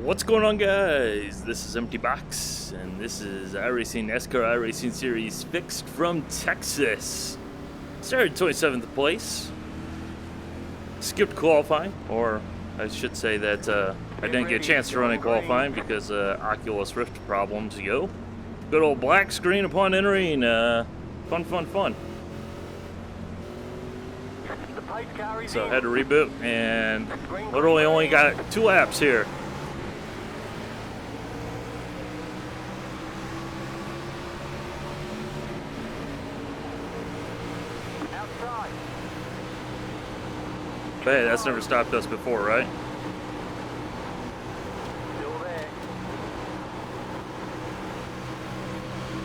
What's going on, guys? This is Empty Box, and this is iRacing NASCAR iRacing Series fixed from Texas. Started 27th place. Skipped qualifying, or I should say that I didn't get a chance to run in qualifying because Oculus Rift problems. Good old black screen upon entering. Fun. So I had to reboot, and literally only got 2 laps here. But hey, that's never stopped us before, right?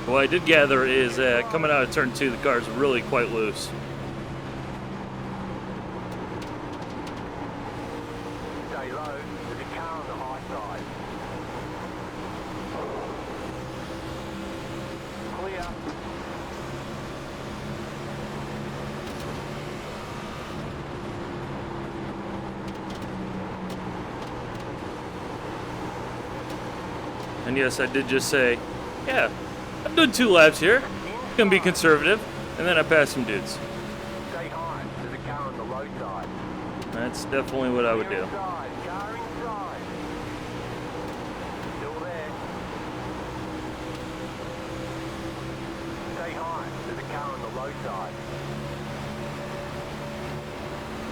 What I did gather is coming out of turn 2, the car's really quite loose. Stay low, there's a car on the high side. Clear. And yes, I did just say, yeah, I've done 2 laps here. Gonna be conservative, and then I passed some dudes. Stay high, there's a car on the low side. That's definitely what I would do. Inside, car inside. Still there. Stay high, there's a car on the low side.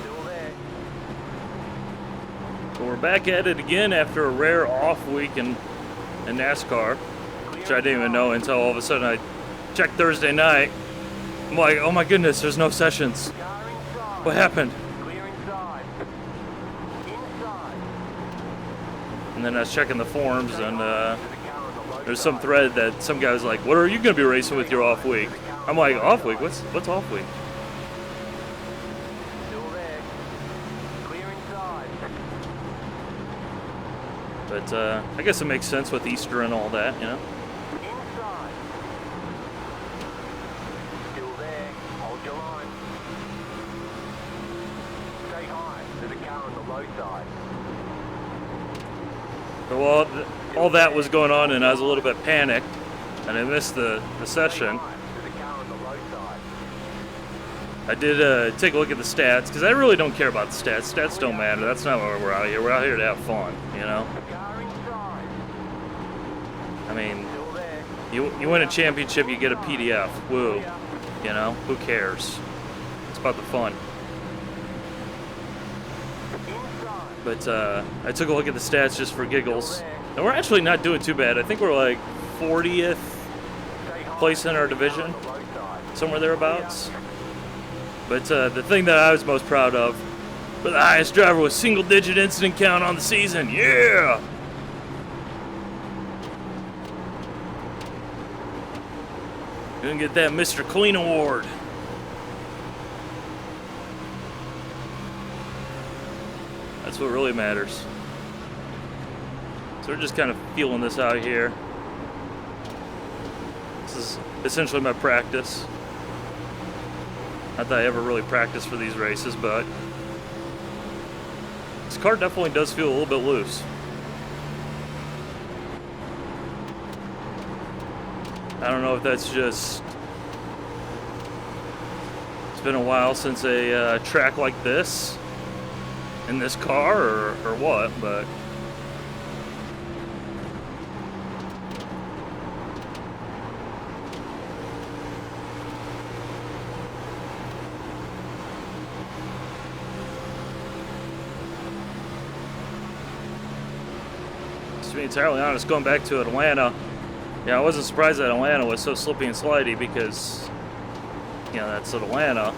Still there. So we're back at it again after a rare off week in NASCAR, which I didn't even know until all of a sudden I checked Thursday night. I'm like, oh my goodness, there's no sessions. Car inside. What happened? Clear inside. Inside. And then I was checking the forums, and There's a car on the low there's some side. thread that some guy was like, what are you going to be racing with your off week? I'm like, off week? What's off week? Still there. Clear inside. But I guess it makes sense with Easter and all that, you know? Inside. Still there. Hold your line. Stay high. There's a car on the low side. So all that was going on, and I was a little bit panicked, and I missed the session. High. There's a car on the low side. I did take a look at the stats, because I really don't care about the stats. Stats don't matter. That's not why we're out here. We're out here to have fun, you know? Car inside. I mean, Still there. you win a championship, you get a PDF. Woo. You know? Who cares? It's about the fun. Inside. But I took a look at the stats just for giggles, and we're actually not doing too bad. I think we're like 40th Stay high. place in our division, On the low side. somewhere thereabouts. But the thing that I was most proud of, we're the highest driver with single-digit incident count on the season. Yeah! Gonna get that Mr. Clean award. That's what really matters. So we're just kind of feeling this out here. This is essentially my practice. Not that I ever really practice for these races, but this car definitely does feel a little bit loose. I don't know if that's just, it's been a while since a track like this in this car, or what, but to be entirely honest, going back to Atlanta, yeah, I wasn't surprised that Atlanta was so slippy and slidey because, you know, that's Atlanta.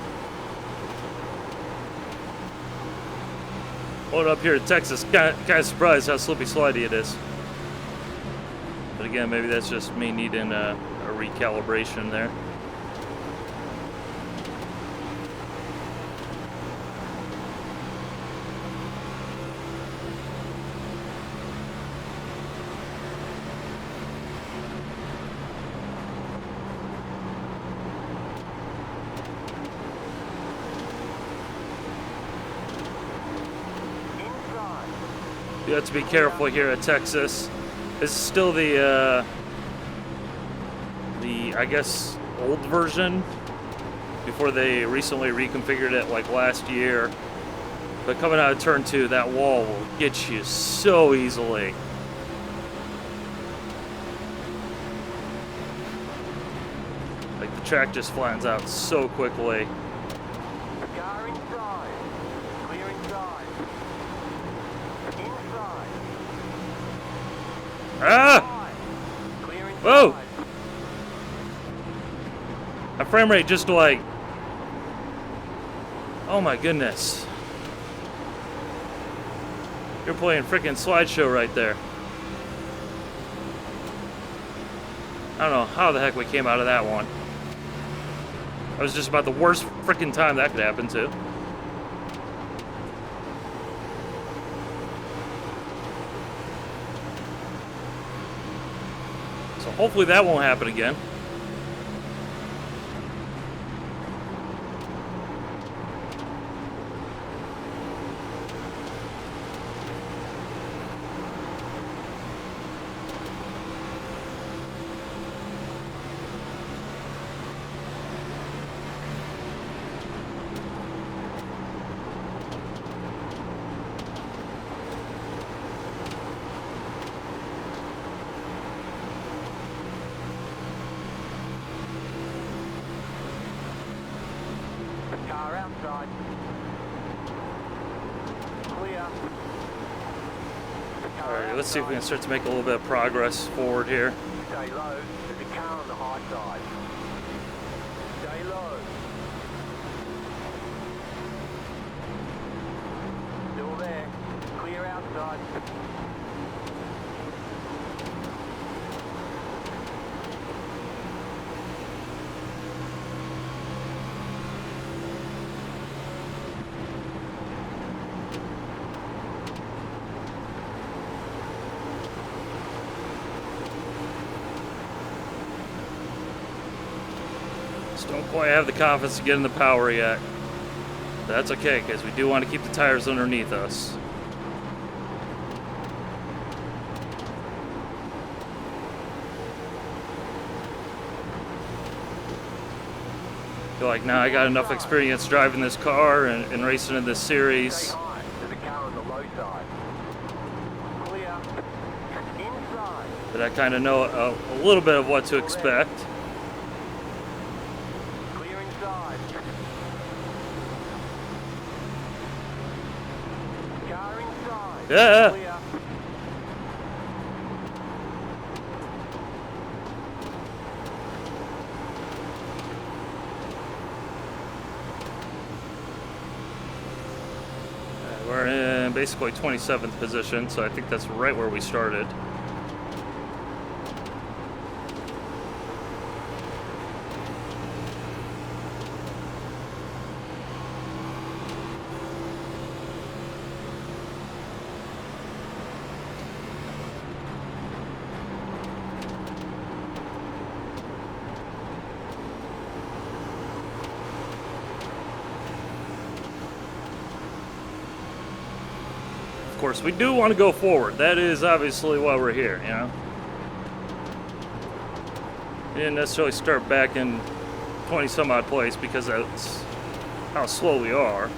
Going up here to Texas, kind of surprised how slippy slidey it is. But again, maybe that's just me needing a recalibration there. You have to be careful here at Texas. This is still the I guess old version before they recently reconfigured it like last year. But coming out of turn 2, that wall will get you so easily. Like the track just flattens out so quickly. Car inside. Clear inside. Inside. Ah! Clear inside. Whoa! My frame rate just like... Oh my goodness. You're playing freaking slideshow right there. I don't know how the heck we came out of that one. That was just about the worst freaking time that could happen to. So hopefully that won't happen again. Car outside. Clear. Alright, let's see if we can start to make a little bit of progress forward here. Stay low. There's a car on the high side. Stay low. Still there. Clear outside. Just don't quite have the confidence to get in the power yet. But that's okay, because we do want to keep the tires underneath us. I feel like now I got enough experience driving this car and racing in this Stay series high. There's a car on the low side. Clear. Inside. that I kind of know a little bit of what to expect. Clear inside. Car inside. Yeah. Clear. We're in basically 27th position, so I think that's right where we started. Of course, we do want to go forward. That is obviously why we're here, you know? We didn't necessarily start back in 20-some-odd place because that's how slow we are.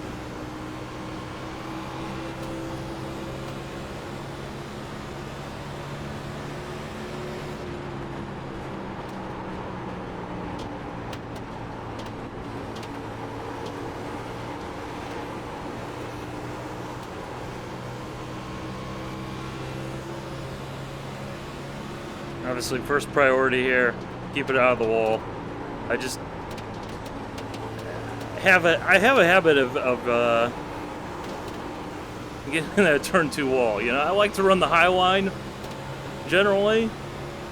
Obviously, first priority here, keep it out of the wall. I just have a habit of getting in that turn 2 wall. You know, I like to run the high line generally,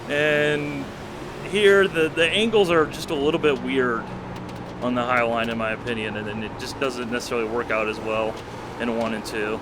and here the angles are just a little bit weird on the high line in my opinion, and then it just doesn't necessarily work out as well in 1 and 2.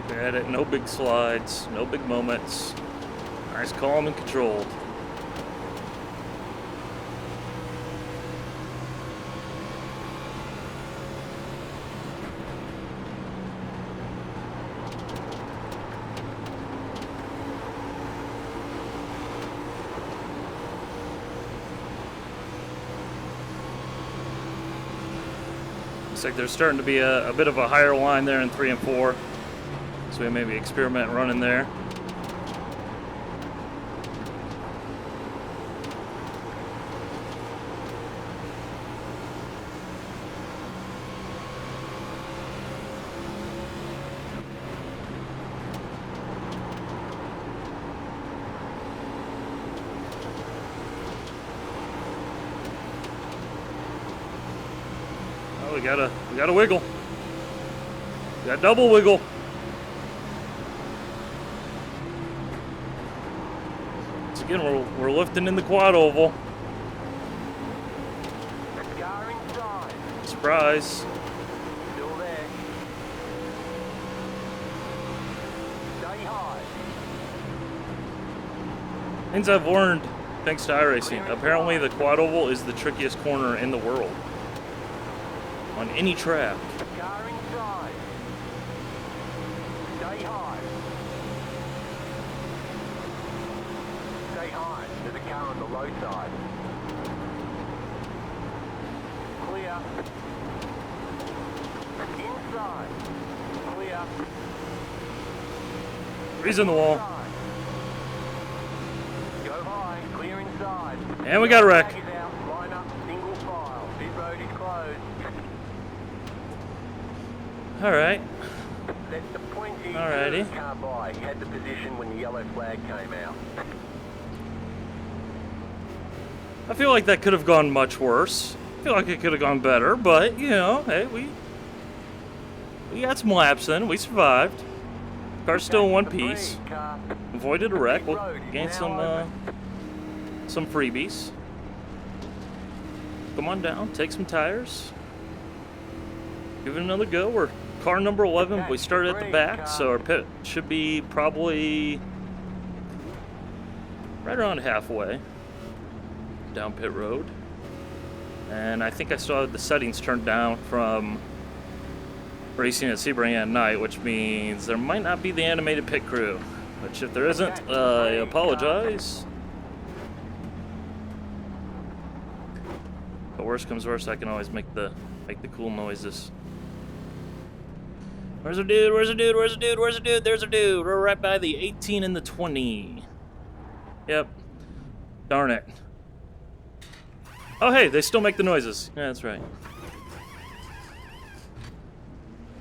We had it. No big slides. No big moments. Nice, calm, and controlled. Looks like there's starting to be a bit of a higher line there in 3 and 4. So we maybe experiment running there. Oh, we got a wiggle. We got double wiggle. Again, we're lifting in the quad oval. Car inside. Surprise. Still there. Stay high. Things I've learned thanks to iRacing. Apparently the quad oval is the trickiest corner in the world. On any track. Car inside. Stay high. Stay high. There's a car on the low side. Clear. Inside. Clear. Freeze in the wall. Inside. Go high. Clear inside. And we got a wreck. Flag is out. Line up. Single file. Pit road is closed. Alright. That's the pointy Alrighty. car by. He had the position when the yellow flag came out. I feel like that could have gone much worse. I feel like it could have gone better, but you know, hey, we got some laps in. We survived. Car's still in one piece. Avoided a wreck. We'll gain some freebies. Come on down, take some tires. Give it another go. We're car number 11. We started at the back, so our pit should be probably right around halfway down pit road. And I think I still have the settings turned down from racing at Sebring at night, which means there might not be the animated pit crew. Which if there isn't, I apologize. But worst comes worst, I can always make the cool noises. Where's our dude? Where's our dude? Where's our dude? Where's our dude? There's our dude. We're right by the 18 and the 20. Yep. Darn it. Oh, hey, they still make the noises. Yeah, that's right.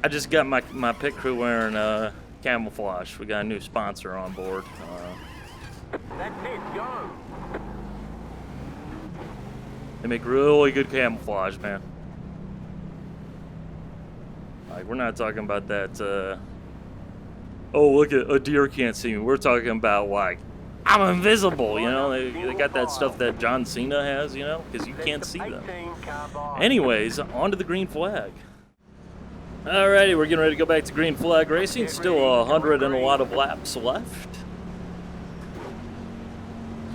I just got my pit crew wearing camouflage. We got a new sponsor on board. That's it, go! They make really good camouflage, man. Like, we're not talking about that, oh, look at a deer can't see me. We're talking about, like, I'm invisible, you know? They got that stuff that John Cena has, you know? Because you can't see them. Anyways, on to the green flag. Alrighty, we're getting ready to go back to green flag racing. Still 100 and a lot of laps left.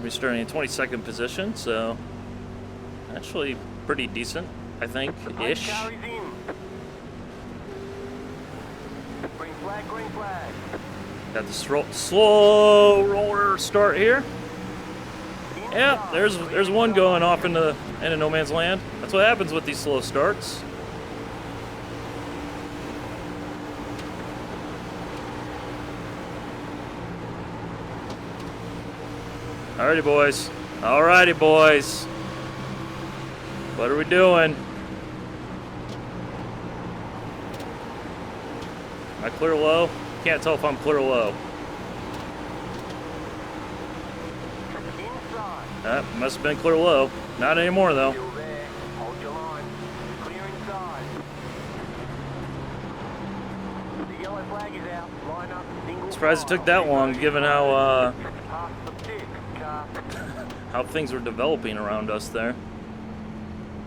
We're starting in 22nd position, so actually pretty decent, I think, ish. Green flag, green flag. Got the slow roller start here. Yeah, there's one going off into no man's land. That's what happens with these slow starts. Alrighty, boys. Alrighty, boys. What are we doing? Am I clear low? Can't tell if I'm clear low. Must have been clear low. Not anymore, though. Still there. Hold your line. Clear inside. The yellow flag is out. Line up. Single Surprised it took that long, given how things were developing around us there.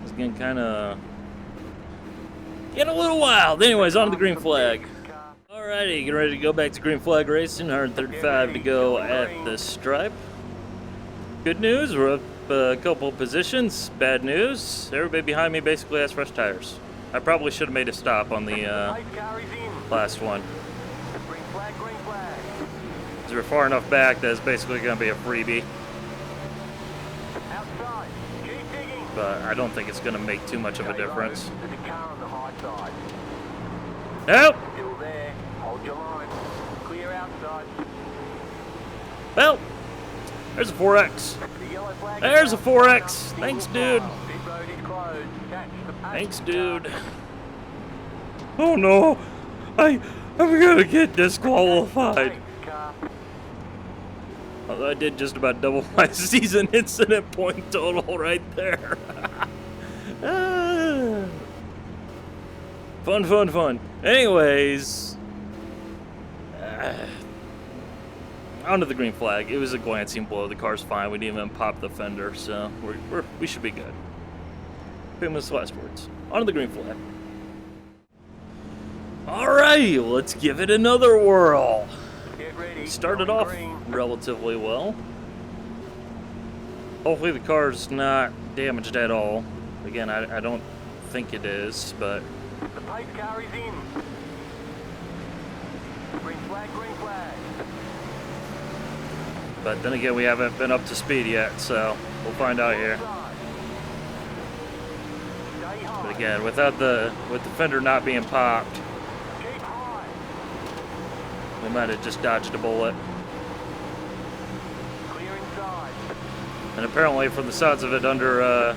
It's getting getting a little wild. Anyways, on to the green flag. All Alrighty, getting ready to go back to green flag racing. 135 to go at the stripe. Good news, we're up a couple positions. Bad news, everybody behind me basically has fresh tires. I probably should have made a stop on the last one. Green flag, green flag. Because we're far enough back that it's basically going to be a freebie. Outside, keep digging. But I don't think it's going to make too much of a Stay low. difference. There's a car on the high side. Nope! Still there. Hold your line. Clear outside. Well, there's a 4X. The yellow flag. There's a is 4X. out. Thanks, Single dude. file. Pit road is closed. Catch the pace Thanks, car. dude. Oh no! I'm gonna get disqualified. Pace car. Although I did just about double my season incident point total right there. Ah. Fun, fun, fun. Anyways, onto the green flag. It was a glancing blow. The car's fine. We didn't even pop the fender, so we should be good. Famous last words. Onto the green flag. Alright, let's give it another whirl. Get ready. Started Going off green. relatively well. Hopefully the car's not damaged at all. Again, I don't think it is, but The pace car is in. Green flag, green flag. then again, we haven't been up to speed yet, so we'll find out here. Outside. Stay high. But again, with the fender not being popped, Keep high. we might have just dodged a bullet. Clear inside. And apparently, from the sounds of it, under Car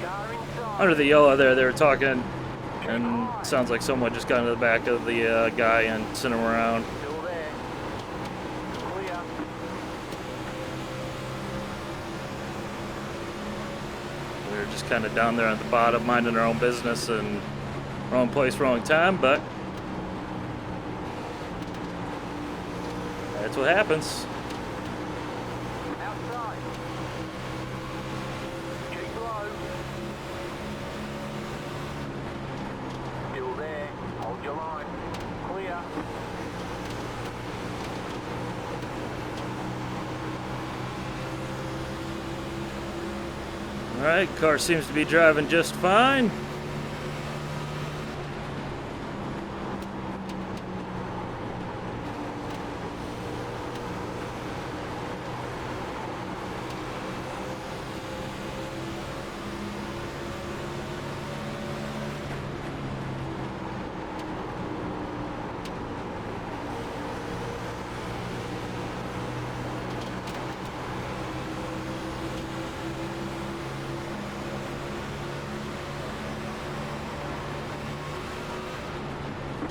inside. the yellow there, they were talking, and it sounds like someone just got into the back of the guy and sent him around. Still there. Clear. We were just kind of down there at the bottom, minding our own business, and wrong place, wrong time, but that's what happens. Outside. Keep low. Still there. Hold your line. Clear. Alright, car seems to be driving just fine.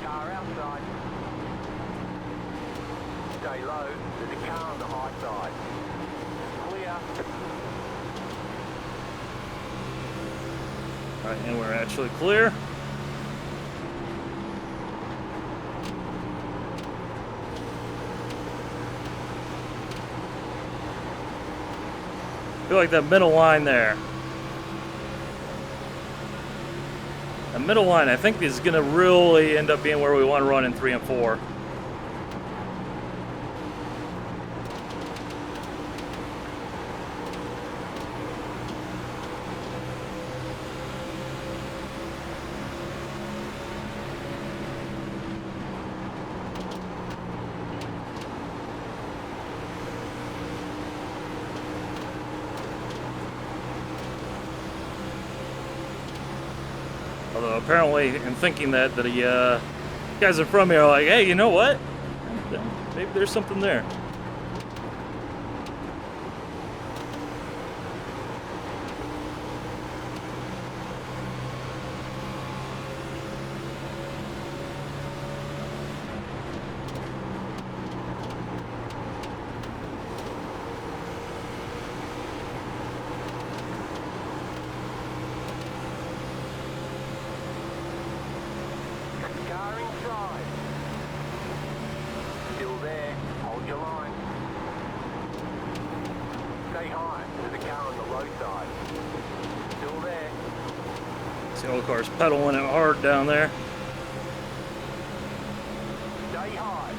Car outside. Stay low. There's a car on the high side. Clear. Alright, and we're actually clear. I feel like that middle line there. The middle line, I think, is going to really end up being where we want to run in 3 and 4. Although apparently, in thinking that the guys in front of me are like, hey, you know what? Maybe there's something there. Car inside. Still there. Hold your line. Stay high. There's a car on the low side. Still there. See all the cars pedaling it hard down there. Stay high.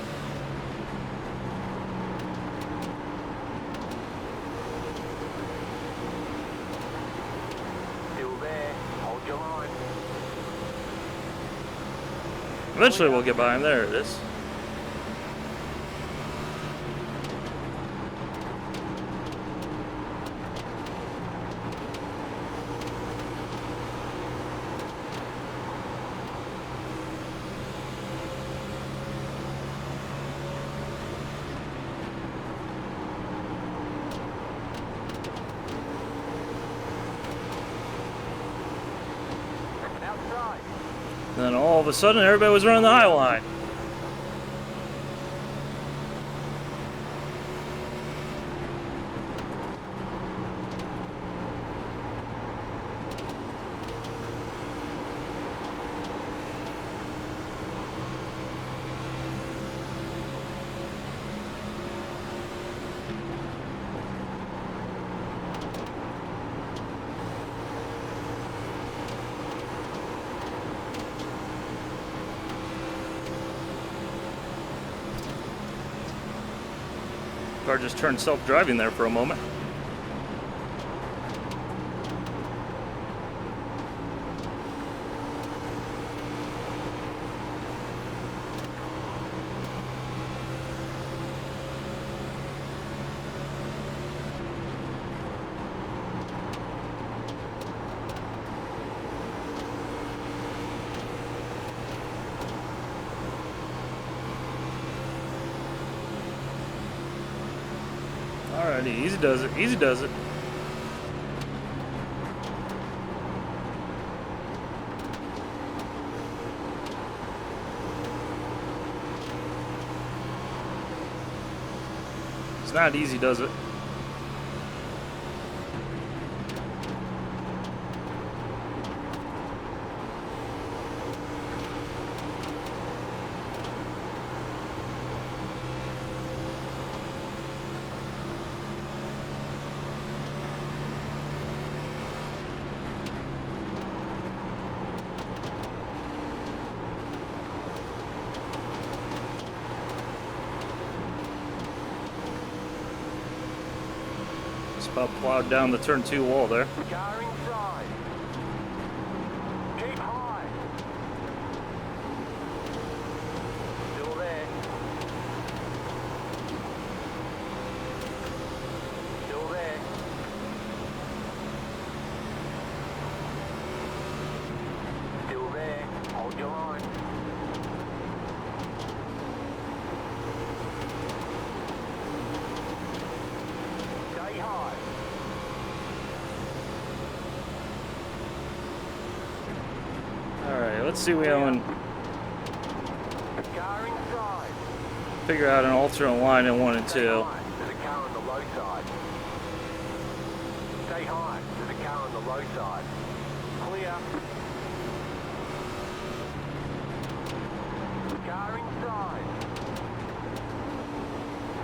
Eventually we'll get by him. There it is. Outside. Then all of a sudden, everybody was running the high line. Car just turned self-driving there for a moment. Alrighty, easy does it, easy does it. It's not easy, does it? About plowed down the turn 2 wall there. Car inside. Keep high. Still there. Still there. Still there. Hold your line. Stay high. Alright, let's see if we can Car inside. figure out an alternate line in 1 and 2. There's a car on the low side. Stay high. There's a car on the low side. Clear. Car inside.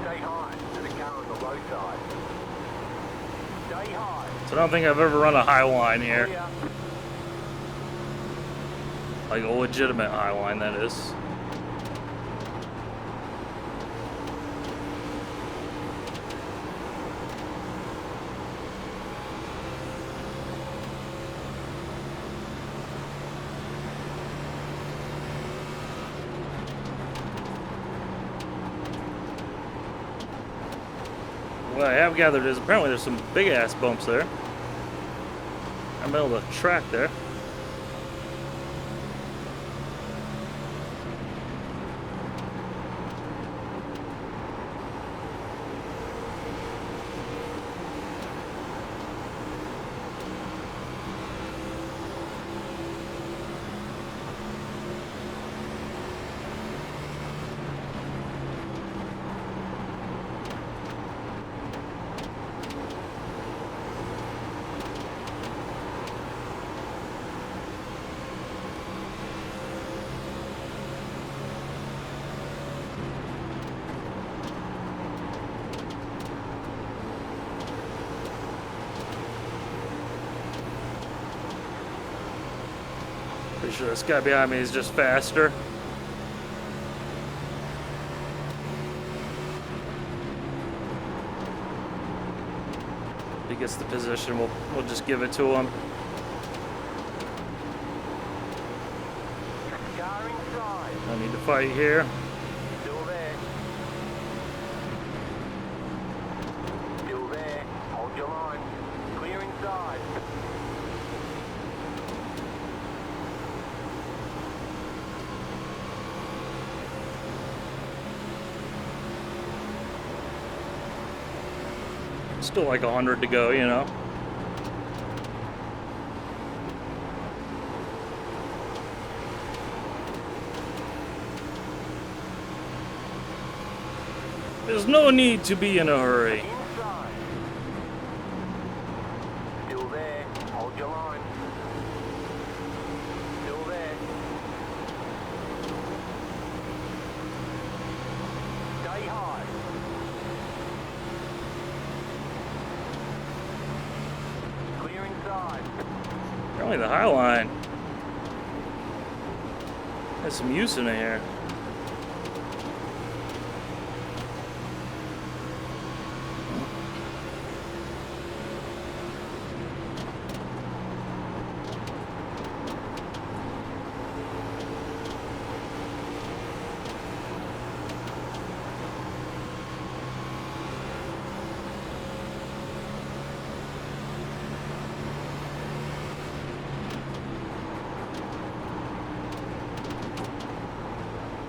Stay high. There's a car on the low side. Stay high. So I don't think I've ever run a high line here. Clear. Like a legitimate high line, that is. What I have gathered is apparently there's some big ass bumps there. I'm middle of the track there. Pretty sure this guy behind me is just faster. If he gets the position, we'll just give it to him. Car inside. dogfight here. Still there. Still there. Hold your line. Clear inside. Still like 100 to go, you know. There's no need to be in a hurry. Inside. Still there. Hold your line. Still there. Stay high. Clear inside. Apparently the high line has some use in it here.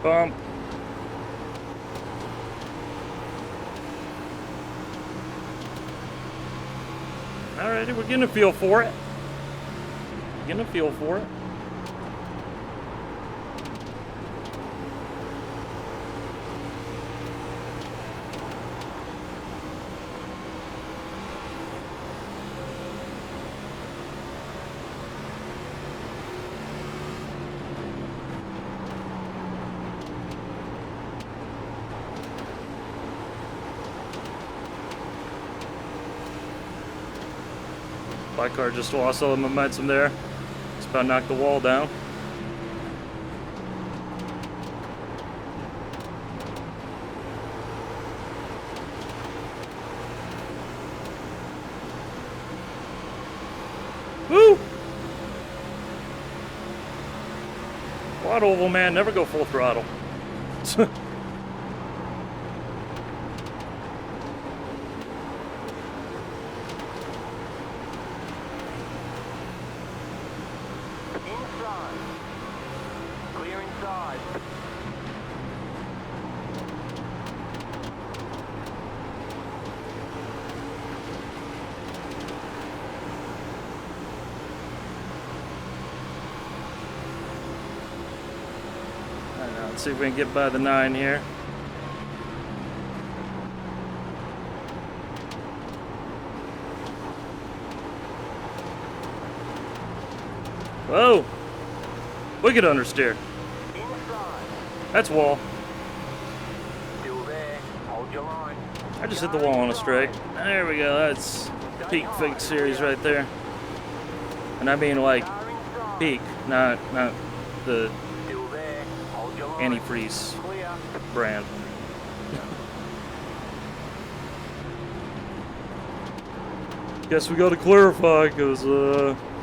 Bump. Alrighty, we're getting a feel for it. Getting a feel for it. My car just lost all the momentum there. It's about to knock the wall down. Woo! Quad oval, man, never go full throttle. Inside. Clear inside. I don't know, let's see if we can get by the 9 here. Whoa! Wicked understeer. Inside. That's wall. Still there. Hold your line. I just hit the wall on a straight. There we go. That's peak fig series right there. And I mean like Car inside. peak, not the Still there. Hold your line. antifreeze Clear. brand. Guess we got to clarify because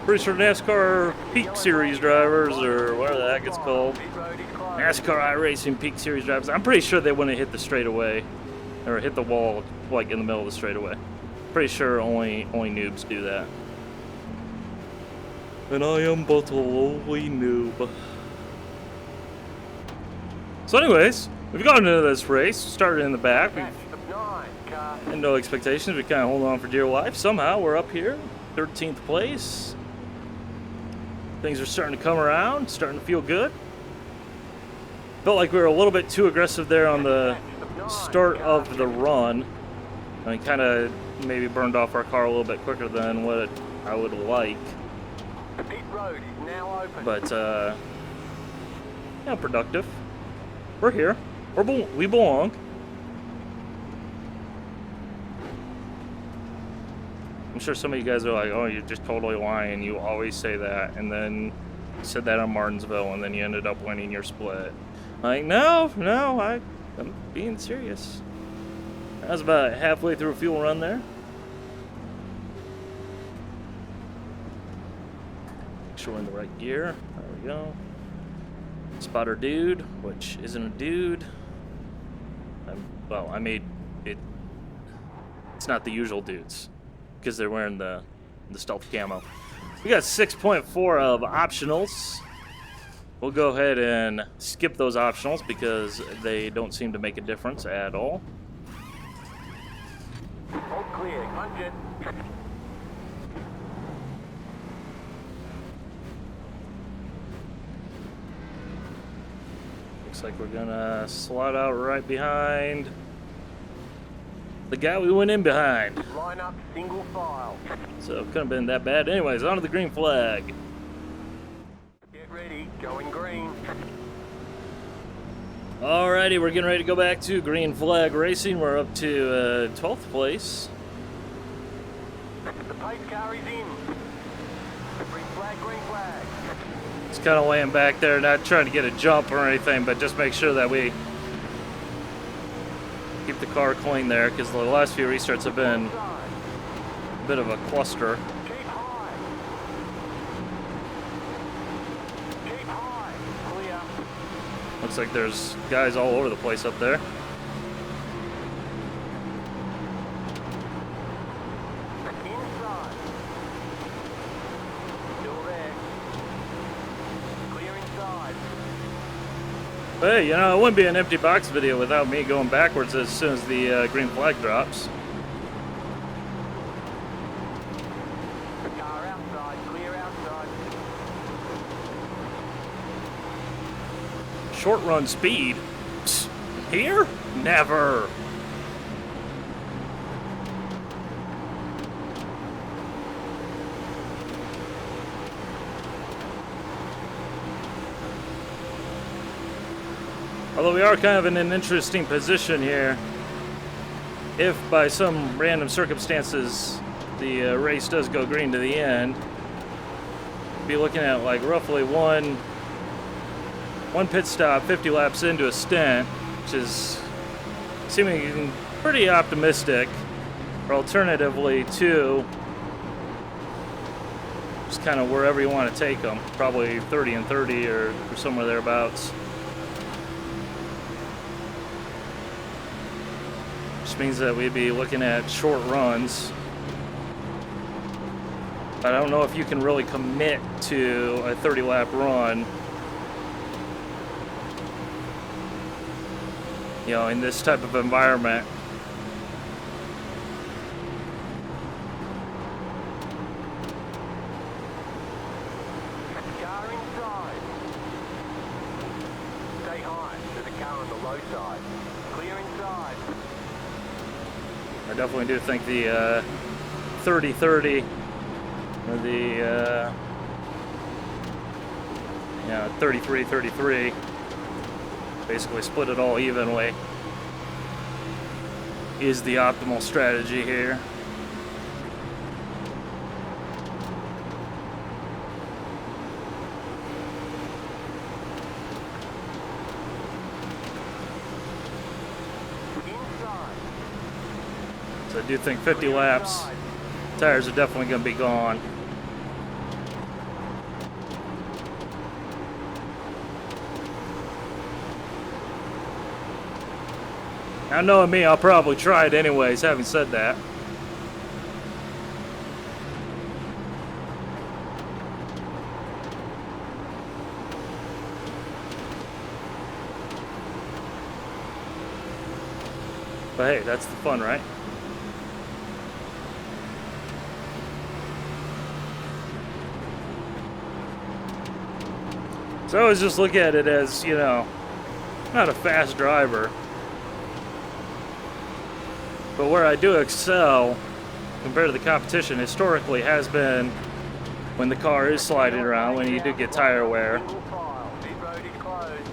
pretty sure NASCAR Peak Series drivers, or whatever the heck it's called, Pit road is closed. NASCAR iRacing Peak Series drivers, I'm pretty sure they wouldn't hit the straightaway or hit the wall like in the middle of the straightaway. Pretty sure only noobs do that. And I am but a lowly noob. So anyways, we've gotten into this race, started in the back. We've Catch the 9 car. had no expectations. We kind of hold on for dear life. Somehow we're up here, 13th place. Things are starting to come around, starting to feel good. Felt like we were a little bit too aggressive there on the start of the run. And kind of maybe burned off our car a little bit quicker than what I would like. The pit road is now open. But, yeah, productive. We're here. We belong. I'm sure some of you guys are like, oh, you're just totally lying. You always say that. And then you said that on Martinsville, and then you ended up winning your split. Like, no, I'm being serious. I was about halfway through a fuel run there. Make sure we're in the right gear. There we go. Spotter dude, which isn't a dude. Well, I made it. It's not the usual dudes because they're wearing the stealth camo. We got 6.4 of optionals. We'll go ahead and skip those optionals because they don't seem to make a difference at all. All clear, 100. Looks like we're gonna slot out right behind the guy we went in behind. Line up, single file. So it couldn't have been that bad. Anyways, onto the green flag. Get ready, going green. Alrighty, we're getting ready to go back to green flag racing. We're up to 12th place. The pace car is in. Green flag, green flag. Just kind of laying back there, not trying to get a jump or anything, but just make sure that we keep the car clean there, because the last few restarts have been a bit of a cluster. Keep high. Keep high. Clear. Looks like there's guys all over the place up there. Inside. Still there. Clear inside. Hey, you know, it wouldn't be an empty box video without me going backwards as soon as the green flag drops. Car outside, clear outside. Short run speed? Psst, here? Never. Although we are kind of in an interesting position here. If by some random circumstances the race does go green to the end, we'll be looking at like roughly one pit stop, 50 laps into a stint, which is seeming pretty optimistic. Or alternatively, two, just kind of wherever you want to take them, probably 30 and 30 or somewhere thereabouts. Which means that we'd be looking at short runs. I don't know if you can really commit to a 30 lap run, you know, in this type of environment. Car inside. Stay high. There's a car on the low side. Clear inside. I definitely do think the 30-30 or the 33-33 basically split it all evenly is the optimal strategy here. Inside. So I do think 50 laps, tires are definitely going to be gone. Now, knowing me, I'll probably try it anyways, having said that. But hey, that's the fun, right? So I always just look at it as, you know, not a fast driver, but where I do excel compared to the competition historically has been when the car is sliding around, when you do get tire wear. Single file. Pit road is closed.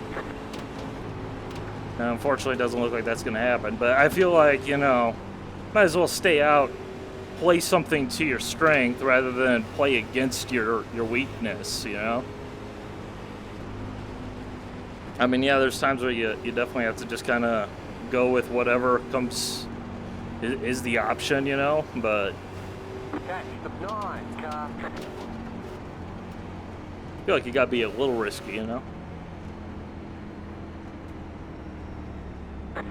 Now, unfortunately, it doesn't look like that's going to happen, but I feel like, you know, might as well stay out, play something to your strength rather than play against your weakness, you know? I mean, yeah, there's times where you definitely have to just kind of go with whatever comes, is the option, you know, but Catch the 9 car. I feel like you got to be a little risky, you know?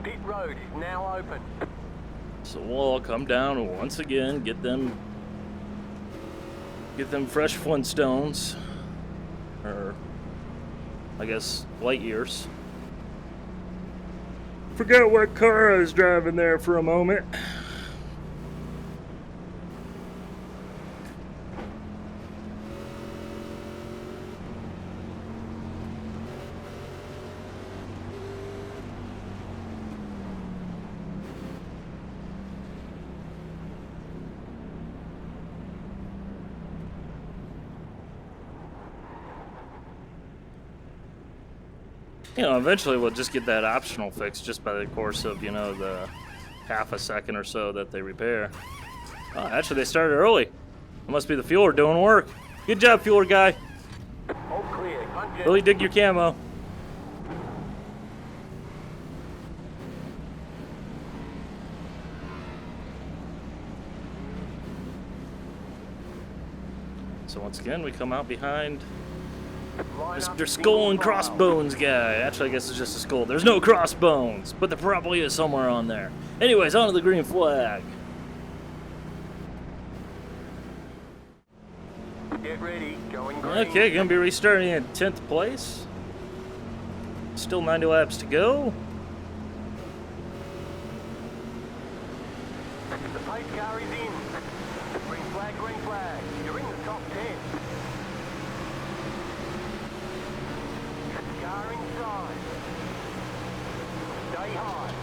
Pit road is now open. So we'll all come down once again, get them fresh Flintstones, or I guess light years. Forgot what car I was driving there for a moment. You know, eventually we'll just get that optional fix just by the course of, you know, the half a second or so that they repair. Oh, actually, they started early. It must be the fueler doing work. Good job, fueler guy. All clear. Punch in. Really dig your camo. So once again, we come out behind Line up Mr. single Skull and file. Crossbones guy. Actually, I guess it's just a skull. There's no crossbones, but there probably is somewhere on there. Anyways, on to the green flag. Get ready. Going green. Okay, gonna be restarting in 10th place. Still 90 laps to go. The pace car is in. Green flag, green flag. You're in the top 10. Car inside. Stay high.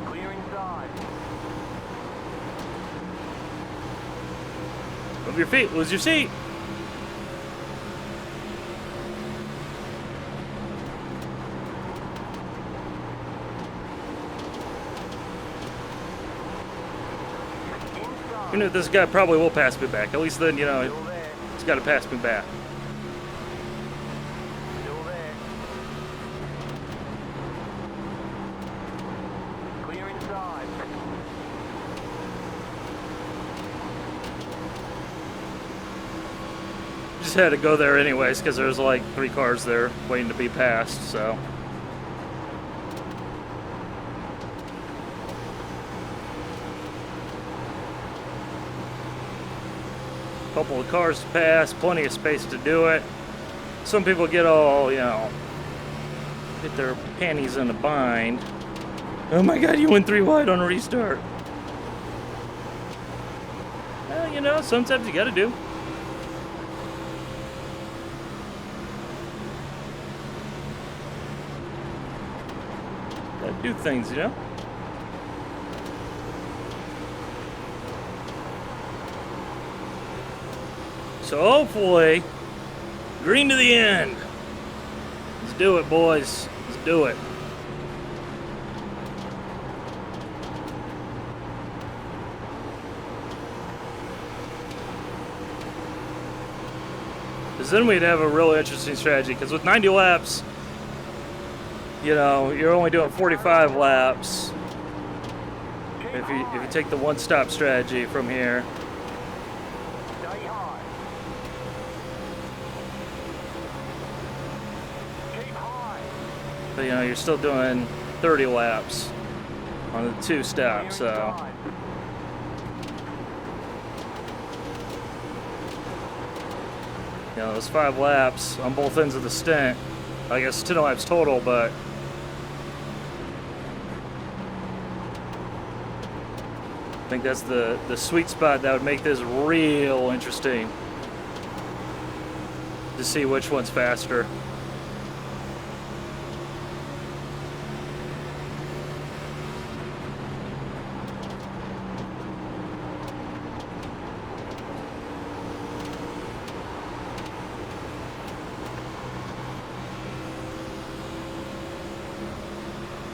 Clear inside. Move your feet, lose your seat. Inside. You know, this guy probably will pass me back. At least then, you know, Still there. he's got to pass me back. Still there. Clear inside. Just had to go there anyways because there's like 3 cars there waiting to be passed, so. Couple of cars to pass, plenty of space to do it. Some people get all, you know, get their panties in a bind. Oh my god, you went 3 wide on a restart. Well, you know, sometimes you gotta do. Gotta do things, you know? So hopefully, green to the end. Let's do it, boys. Let's do it. Because then we'd have a really interesting strategy. Because with 90 laps, you know, you're only doing 45 laps. If you take the one-stop strategy from here. Stay high. Keep high. But, you know, you're still doing 30 laps on the 2-stop, Clear so. inside. You know, those 5 laps on both ends of the stint. I guess 10 laps total, but I think that's the sweet spot that would make this real interesting to see which one's faster.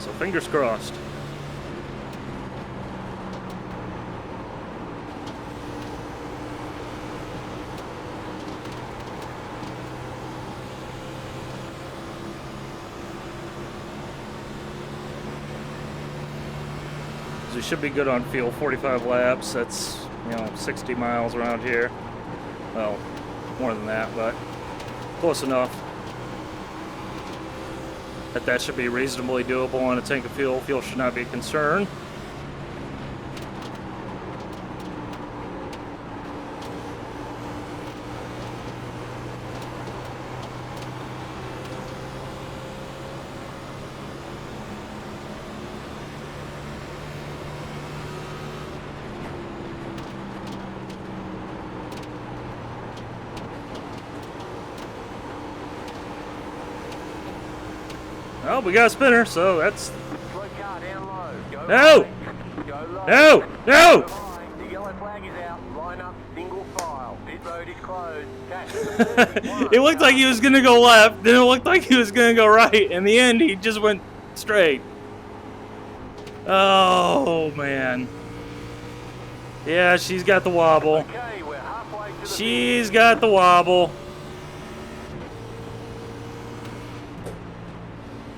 So fingers crossed. So we should be good on fuel. 45 laps. That's, you know, 60 miles around here. Well, more than that, but close enough. That should be reasonably doable on a tank of fuel. Fuel should not be a concern. Oh, we got a spinner, so that's... Slow car down low. Go No! right. Go low. No! No! Go high. The yellow flag is out. Line up, single file. Pit road is closed. It looked like he was going to go left, then it looked like he was going to go right. In the end, he just went straight. Oh, man. Yeah, she's got the wobble. Okay, we're halfway to the She's got the wobble.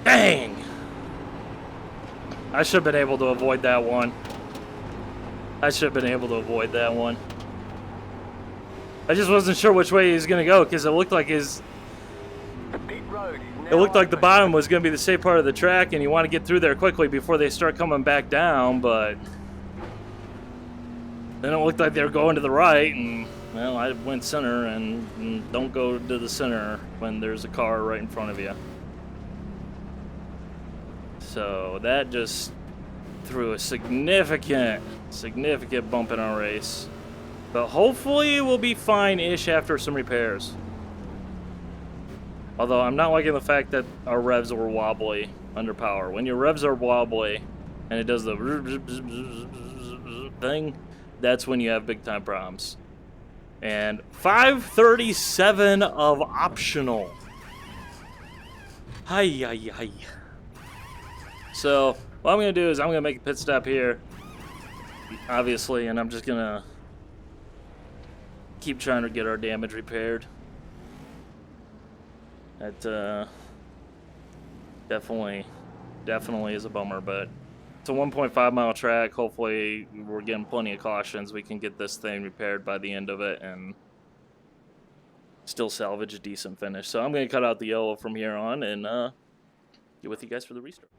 Dang! I should have been able to avoid that one. I just wasn't sure which way he was going to go because it looked like pit road is now it looked like the open. bottom was going to be the safe part of the track and you want to get through there quickly before they start coming back down, but then it looked like they were going to the right and, well, I went center and don't go to the center when there's a car right in front of you. So that just threw a significant bump in our race. But hopefully we'll be fine-ish after some repairs. Although I'm not liking the fact that our revs were wobbly under power. When your revs are wobbly and it does the thing, that's when you have big time problems. And 537 of optional. Hi. So what I'm going to do is I'm going to make a pit stop here, obviously, and I'm just going to keep trying to get our damage repaired. That definitely is a bummer, but it's a 1.5 mile track. Hopefully we're getting plenty of cautions. We can get this thing repaired by the end of it and still salvage a decent finish. So I'm going to cut out the yellow from here on and get with you guys for the restart.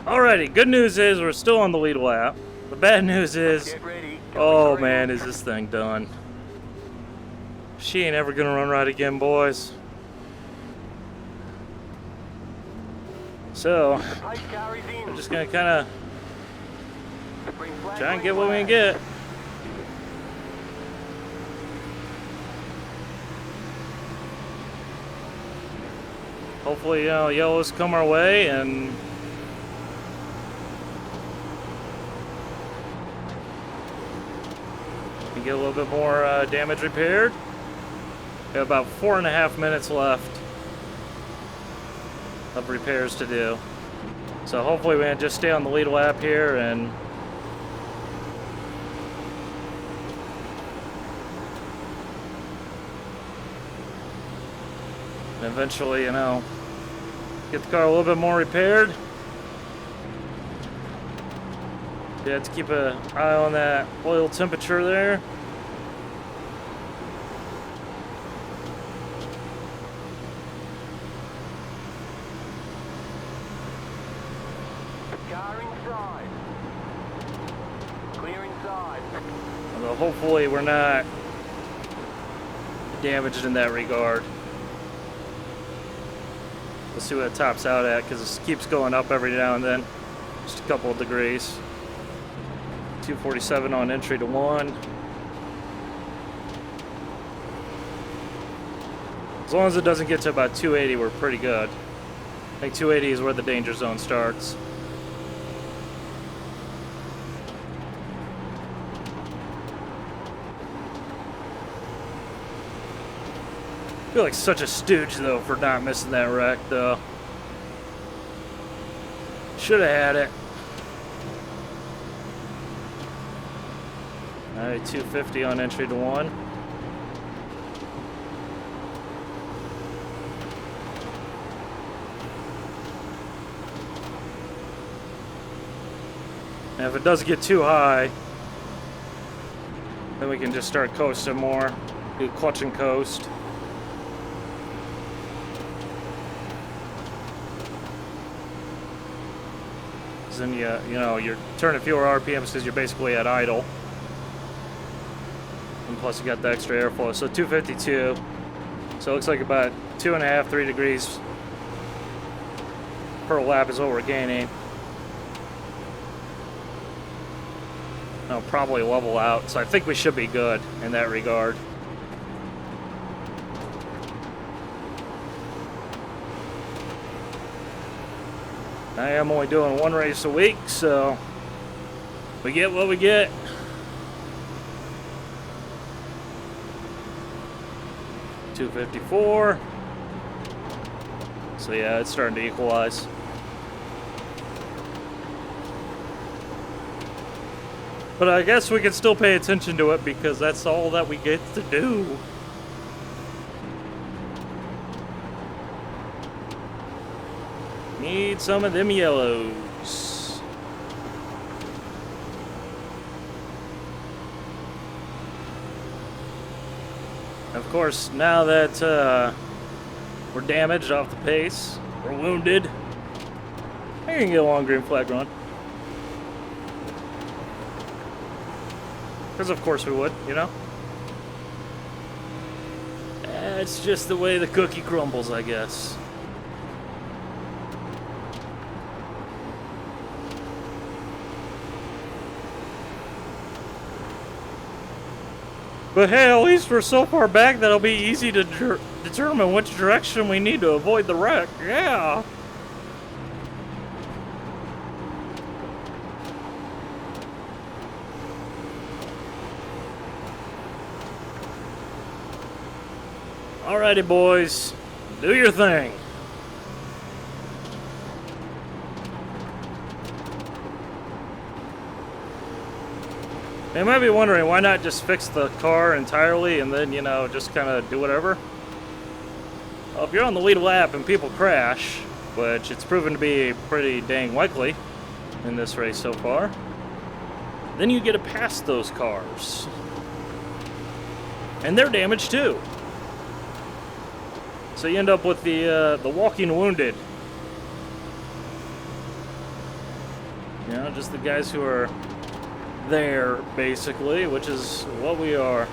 Alrighty, good news is we're still on the lead lap. The bad news is, Get ready. oh man, is this thing done. She ain't ever gonna run right again, boys. So, Pace car is in. I'm just gonna kinda Green flag, try and green get what we can flag. get. Hopefully, you know, yellows come our way and we get a little bit more damage repaired. We have about 4.5 minutes left of repairs to do. So hopefully we can just stay on the lead lap here and eventually, you know, get the car a little bit more repaired. You have to keep an eye on that oil temperature there. Car inside. Clear inside. Although hopefully we're not damaged in that regard. Let's see what it tops out at because it keeps going up every now and then. Just a couple of degrees. 247 on entry to 1. As long as it doesn't get to about 280, we're pretty good. I think 280 is where the danger zone starts. I feel like such a stooge, though, for not missing that wreck, though. Should have had it. Alright, 250 on entry to 1. And if it does get too high, then we can just start coasting more. Do clutch and coast. Because then you know, you're turning fewer RPMs because you're basically at idle. And plus you got the extra airflow. So 252. So it looks like about 2.5, 3 degrees per lap is what we're gaining. I'll probably level out, so I think we should be good in that regard. I am only doing one race a week, so we get what we get. .254. So yeah, it's starting to equalize. But I guess we can still pay attention to it because that's all that we get to do. Need some of them yellows. Of course, now that we're damaged off the pace, we're wounded, I can get a long green flag run. Because of course we would, you know? It's just the way the cookie crumbles, I guess. But hey, at least we're so far back that it'll be easy to determine which direction we need to avoid the wreck. Yeah! Alrighty, boys. Do your thing. You might be wondering, why not just fix the car entirely and then, you know, just kind of do whatever? Well, if you're on the lead lap and people crash, which it's proven to be pretty dang likely in this race so far, then you get to pass those cars. And they're damaged too. So you end up with the walking wounded. You know, just the guys who are there, basically, which is what we are.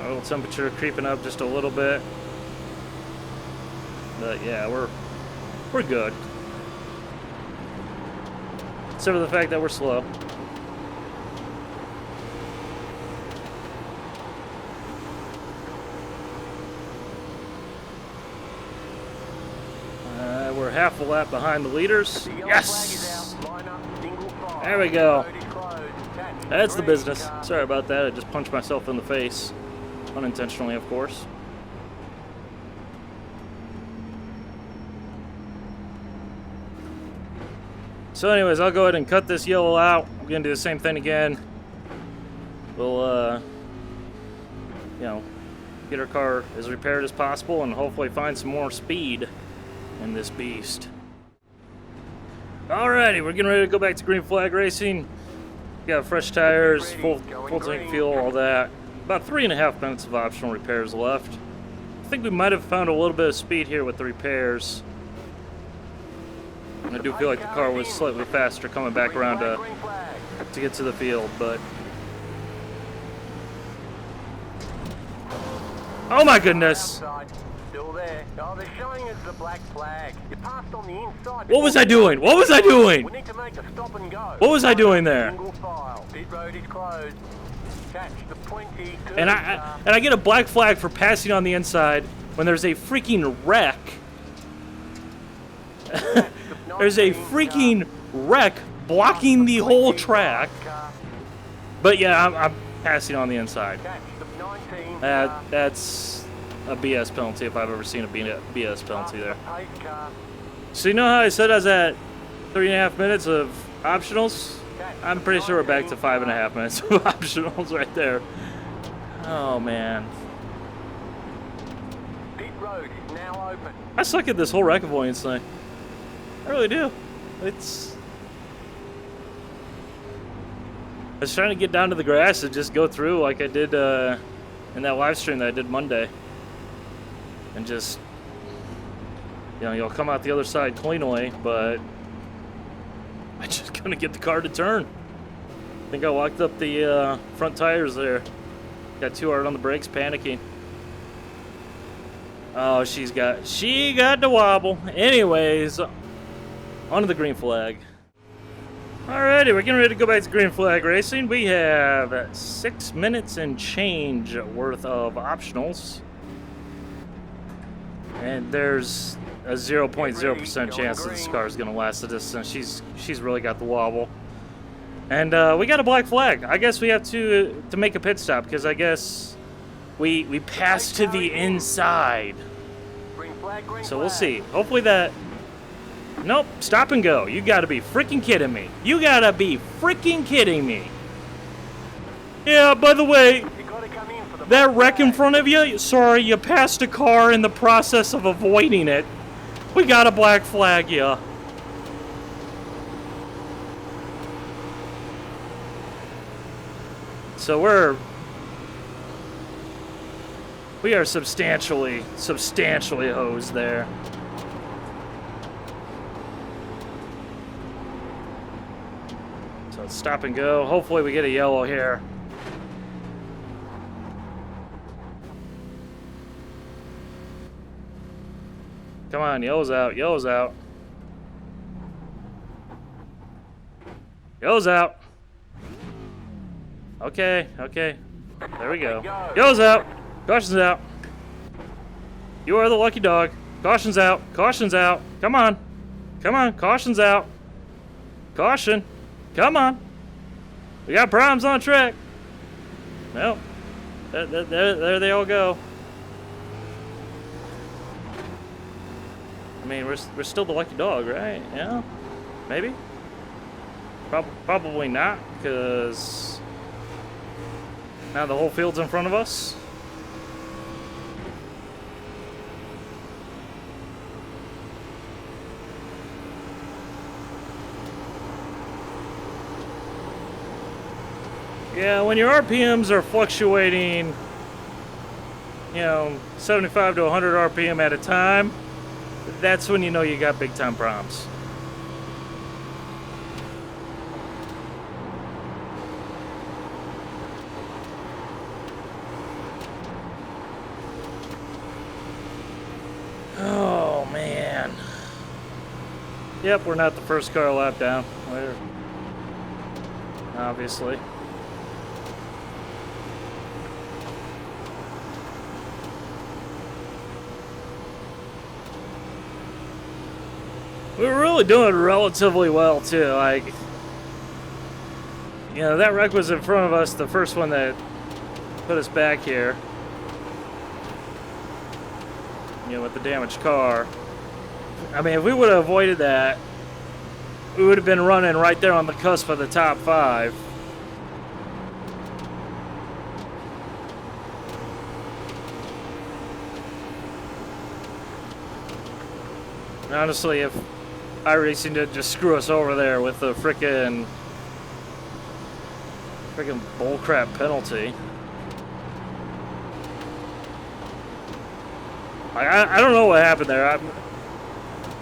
Oil temperature creeping up just a little bit. But yeah, we're good. Except for the fact that we're slow. We're half a lap behind the leaders. Yes! There we go. That's the business. Sorry about that. I just punched myself in the face. Unintentionally, of course. So anyways, I'll go ahead and cut this yellow out. We're going to do the same thing again. We'll, you know, get our car as repaired as possible and hopefully find some more speed in this beast. Alrighty, we're getting ready to go back to green flag racing. Got fresh tires, full tank fuel, all that. About 3.5 minutes of optional repairs left. I think we might have found a little bit of speed here with the repairs. I do feel like the car was slightly faster coming back around to get to the field, but oh my goodness! Oh, they're showing us the black flag. You passed on the inside. What was I doing? What was I doing? We need to make a stop and go. What was I doing there? Single file. Pit road is closed. Catch the 20. And I get a black flag for passing on the inside when there's a freaking wreck. There's a freaking wreck blocking the whole track. But yeah, I'm passing on the inside. That's a BS penalty if I've ever seen a BS penalty there. So you know how I said I was at 3.5 minutes of optionals? I'm pretty sure we're back to 5.5 minutes of optionals right there. Oh man. Pit road is now open. I suck at this whole wreck avoidance thing. I really do. I was trying to get down to the grass and just go through like I did in that live stream that I did Monday. And just you know, you'll come out the other side cleanly, but I just couldn't get the car to turn. I think I locked up the front tires there. Got too hard on the brakes, panicking. Oh, she got the wobble. Anyways, onto the green flag. Alrighty, we're getting ready to go back to green flag racing. We have 6 minutes and change worth of optionals. And there's a 0.0% chance that this car is going to last the distance. She's really got the wobble. And we got a black flag. I guess we have to make a pit stop because I guess we passed to the inside. So we'll see. Hopefully that... Nope, stop and go. You gotta be freaking kidding me. You gotta be freaking kidding me. Yeah, by the way, that wreck in front of you, sorry, you passed a car in the process of avoiding it. We got a black flag, yeah. So we are substantially hosed there. So let's stop and go. Hopefully we get a yellow here. Come on, yellow's out, yellow's out. Yellow's out. Okay, okay. There we go. Yellow's out. Caution's out. You are the lucky dog. Caution's out. Caution's out. Come on. Come on. Caution's out. Caution. Come on. We got problems on the track. Well, there they all go. I mean, we're still the lucky dog, right? Yeah? Maybe? Probably not, because now the whole field's in front of us. Yeah, when your RPMs are fluctuating, you know, 75 to 100 RPM at a time, that's when you know you got big time problems. Oh, man. Yep, we're not the first car lap down. We're obviously. We were really doing relatively well, too. Like, you know, that wreck was in front of us, the first one that put us back here. You know, with the damaged car. I mean, if we would have avoided that, we would have been running right there on the cusp of the top 5. And honestly, if iRacing did just screw us over there with the frickin' bullcrap penalty. I don't know what happened there. I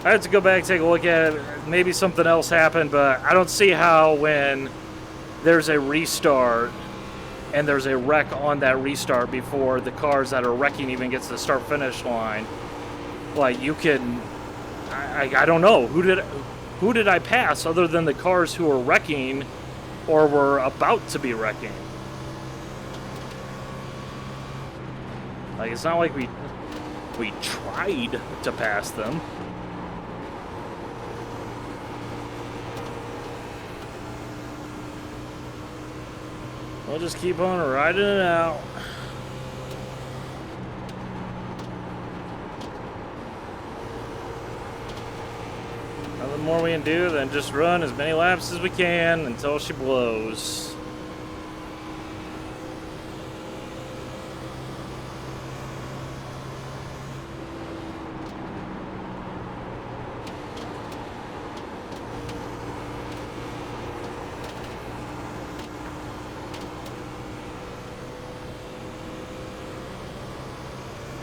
had to go back and take a look at it. Maybe something else happened, but I don't see how when there's a restart and there's a wreck on that restart before the cars that are wrecking even gets to the start-finish line. Like, you can... I don't know. Who did I pass other than the cars who were wrecking or were about to be wrecking? Like, it's not like we tried to pass them. We'll just keep on riding it out. Nothing more we can do than just run as many laps as we can until she blows.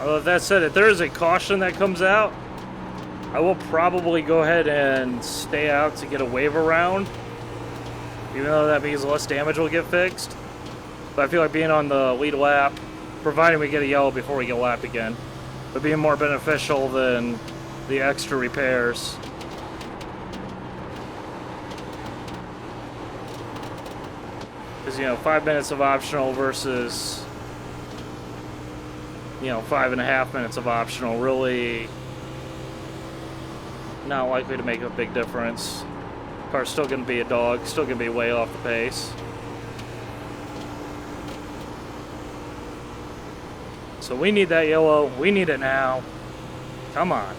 Although that said, if there is a caution that comes out, I will probably go ahead and stay out to get a wave around, even though that means less damage will get fixed. But I feel like being on the lead lap, providing we get a yellow before we get lapped again, would be more beneficial than the extra repairs. Because, 5 minutes of optional versus, 5.5 minutes of optional really not likely to make a big difference. Car's still going to be a dog, still going to be way off the pace. So we need that yellow. We need it now. Come on.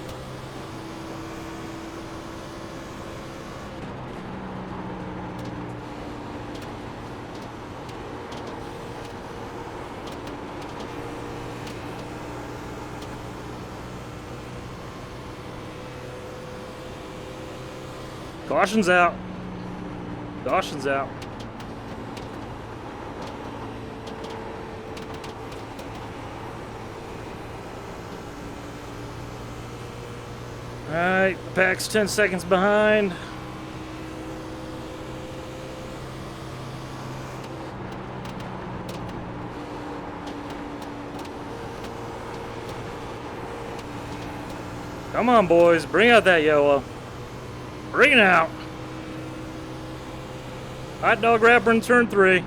Caution's out. Caution's out. Alright, pack's 10 seconds behind. Come on, boys, bring out that yellow. Bring it out. Hot dog wrapper in turn 3.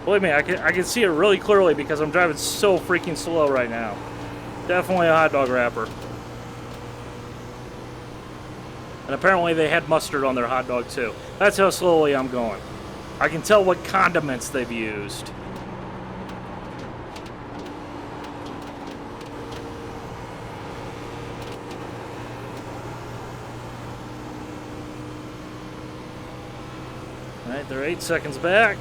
Believe me, I can see it really clearly because I'm driving so freaking slow right now. Definitely a hot dog wrapper. And apparently they had mustard on their hot dog too. That's how slowly I'm going. I can tell what condiments they've used. Alright, they're 8 seconds back.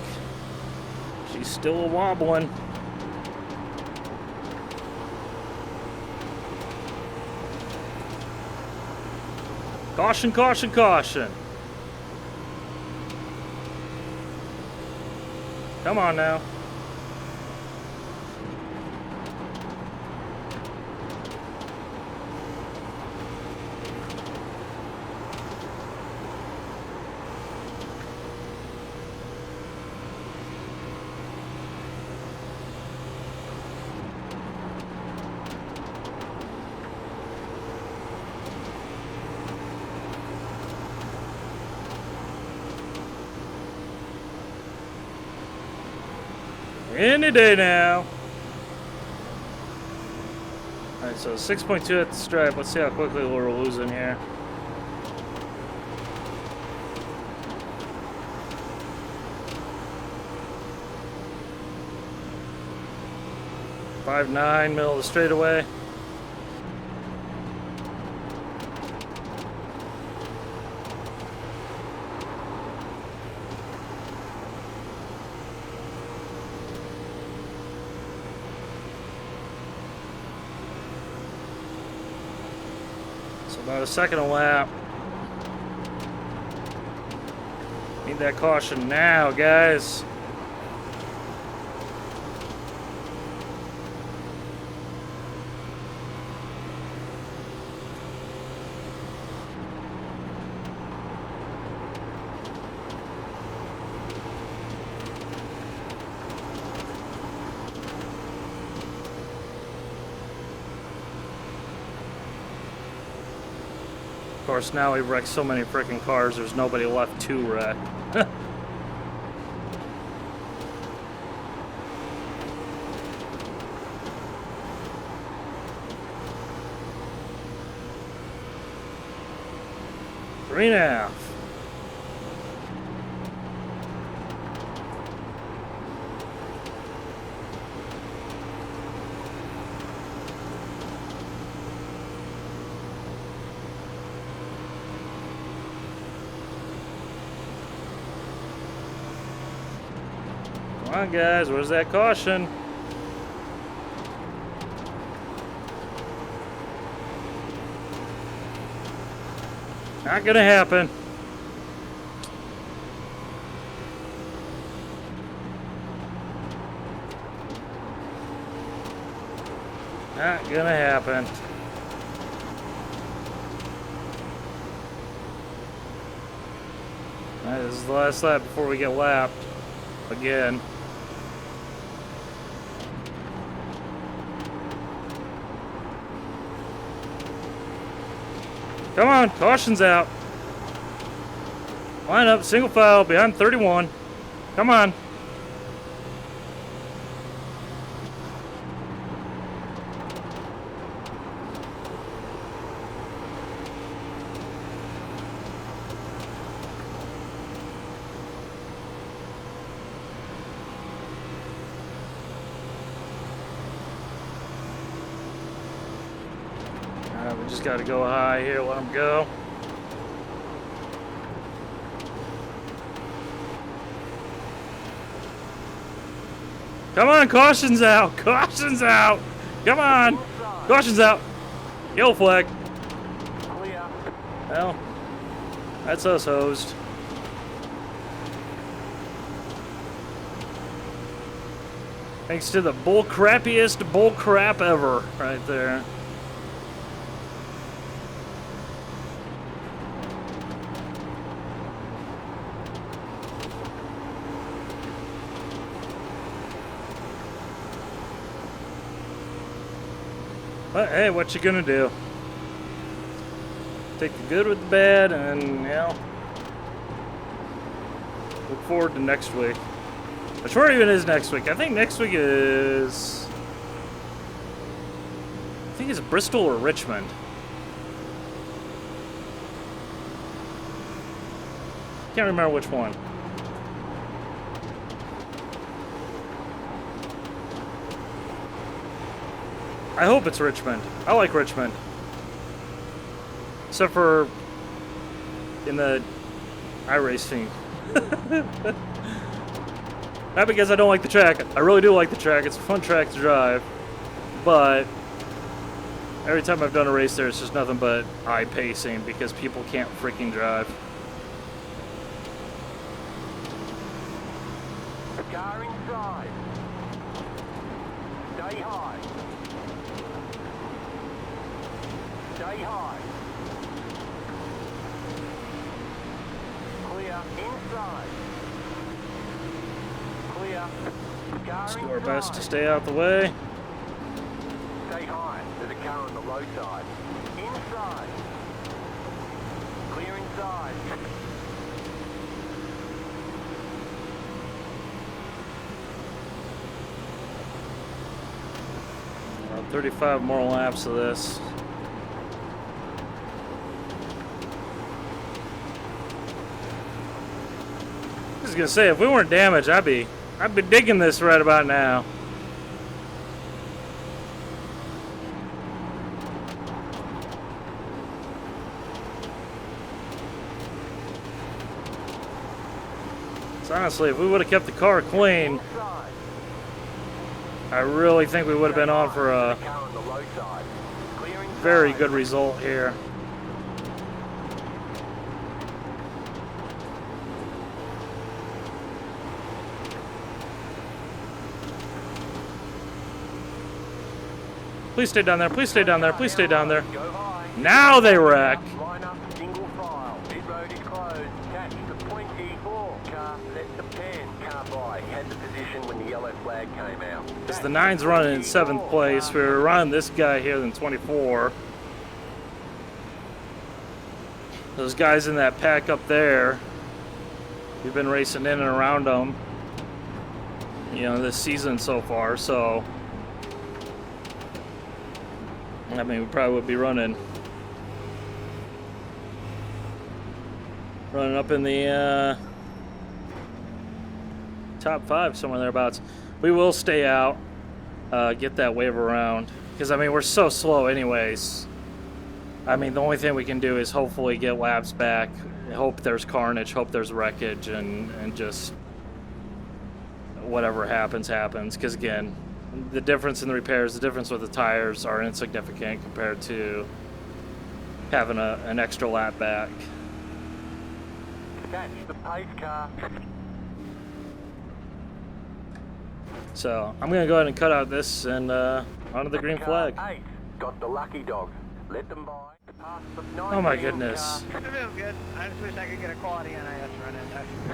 She's still a wobbling. Caution, caution, caution. Come on now. Any day now. Alright, so 6.2 at the stripe. Let's see how quickly we're losing here. .59, middle of the straightaway. About a second a lap. Need that caution now, guys. Of course, now we wrecked so many freaking cars, there's nobody left to wreck. Three and a half. Come on, guys, where's that caution? Not gonna happen. Not gonna happen. Alright, this is the last lap before we get lapped again. Come on, caution's out. Line up, single file, behind 31. Come on. We just gotta go high here, let them go. Come on, caution's out! Caution's out! Come on! Caution's out! Yellow flag. Clear. Well, that's us hosed. Thanks to the bull crappiest bull crap ever, right there. But hey, what you gonna do? Take the good with the bad, and you know, look forward to next week. Which where even is next week? I think next week is, I think it's Bristol or Richmond. Can't remember which one. I hope it's Richmond. I like Richmond. Except for in the iRacing. Not because I don't like the track. I really do like the track. It's a fun track to drive. But every time I've done a race there, it's just nothing but eye pacing because people can't freaking drive. Car inside. Stay high. Stay high. Clear inside. Clear. Car Let's do our inside. best to stay out the way. Stay high. There's a car on the low side. Inside. Clear inside. 35 more laps of this. I was gonna say, if we weren't damaged, I'd be digging this right about now. So honestly, if we would have kept the car clean, Inside. I really think we would have been on for a Car on the low side. Clear inside. very good result here. Please stay down there, please stay down there, please stay down there. Go high. Now they wreck. Line up, single file. Pit road is closed. Catch the 24. Car set the pen. Car by. Had the position when the yellow flag came out. As the 9's running in 7th place, we were running this guy here in 24. Those guys in that pack up there, we've been racing in and around them, you know, this season so far, so I mean, we probably would be running up in the top 5, somewhere thereabouts. We will stay out, get that wave around, because I mean, we're so slow anyways. I mean, the only thing we can do is hopefully get laps back, hope there's carnage, hope there's wreckage, and just whatever happens, because again, the difference in the repairs, the difference with the tires are insignificant compared to having an extra lap back. Catch the pace car. So I'm gonna go ahead and cut out this and onto the green flag. Car 8. Got the lucky dog. Let them by. Oh my goodness. It feels good. I just wish I could get a quality NIS run in.